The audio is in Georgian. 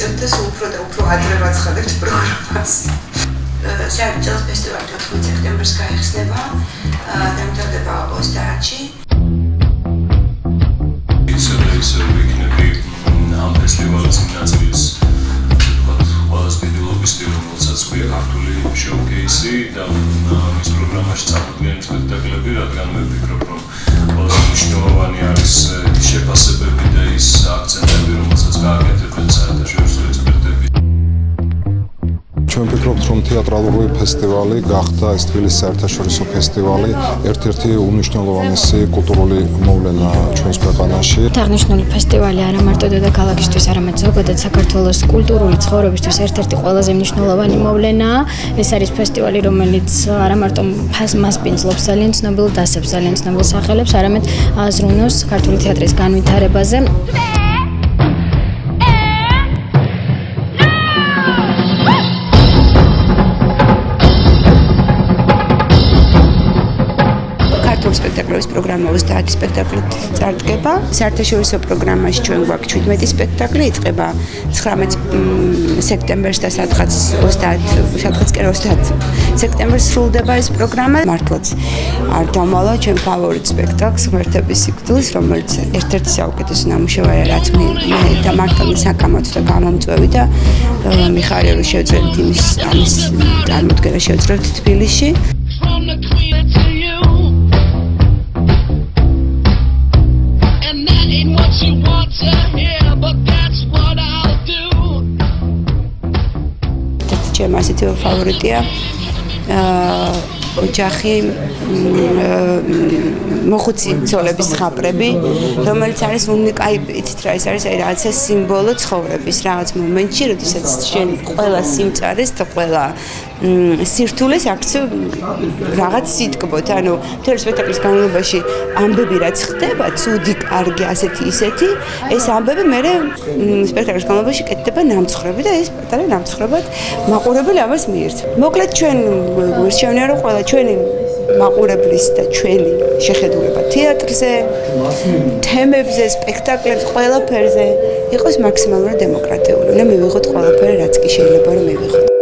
მივიწყებთ და სულ უფრო და უფრო ადრე ვაცხადებთ პროგრამას. Საერთო ფესტივალი 14 სექტემბერს გაიხსნება, დამთავრდება 30-ში. ისე ვიქნები ამ ფესტივალის ნაწილის ყველაზე დიდი ლობისტი, რომელსაც ქვია ქართული შოუ-კეისი და მის პროგრამაში წარდგენილი სპექტაკლები, რადგან მე ვფიქრობ, რომ ყველაზე მნიშვნელოვანი არის შეფასებები და ის აქცენტები, რომელსაც გააკეთებენ საერთაშორისო ექსპერტები. ჩვენ ვფიქრობთ, რომ თეატრალური ფესტივალი გახდა ეს თბილისის საერთაშორისო ფესტივალი ერთ-ერთი უმნიშვნელოვანესი კულტურული მოვლენა ჩვენს ქვეყანაში. აღნიშნული ფესტივალი არა მარტო დედაქალაქისთვის, არამედ ზოგადად საქართველოს კულტურული ცხოვრებისთვის ერთ-ერთი ყველაზე მნიშვნელოვანი მოვლენაა. ეს არის ფესტივალი, რომელიც არა მარტო მასპინძლობს ძალიან ცნობილ დასებს, ძალიან ცნობილ სახელებს, არამედ აზროვნოს ქართული თეატრის განვითარებაზე. სპექტაკლების პროგრამა 30 სპექტაკლით წარდგება. საერთაშორისო პროგრამაში ჩვენ გვაქვს 17 სპექტაკლი, იწყება 19 სექტემბერს და სადღაც 30 სექტემბერს სრულდება ეს პროგრამა. მართლაც არ დამალა ჩვენ ფავორიტ სპექტაკლს ღმერთების სიკვდილს, რომელიც ერთ-ერთი საუკეთესო ნამუშევარია, რაც მე და მართლა საკამათო და გამომწვევი და მიხარია რომ შევძლებთ ამის წარმოდგენა შევძლებთ თბილისში. ჩემი ასეთი ფავორიტია ოჯახი მოხუცი ცოლების ხაპრები, რომელიც არის უნიკალური, იცით რა, ეს არის რაღაცა სიმბოლო ცხოვრების რაღაც მომენტში, როდესაც შენ ყველა სიმწარეს და ყველა სირთულეს აქვს რაღაც სიტკბოთ, ანუ მთელი სპექტაკლის განმავლობაში ამბები რაც ხდება, ცუდი, კარგი, ასეთი, ისეთი, ეს ამბები მერე სპექტაკლის განმავლობაში კეთდება ნამცხრები და ეს პატარა ნამცხრებად მაყურებელი ამას მიირთმევს. მოკლედ ჩვენ გვირჩევნია რომ ყველა ჩვენი მაყურებლის და ჩვენი შეხედულება თეატრზე, თემებზე, სპექტაკლებზე, ყველაფერზე იყოს მაქსიმალურად დემოკრატიული. უნდა მივიღოთ ყველაფერი, რაც კი შეიძლება რომ მივიღოთ.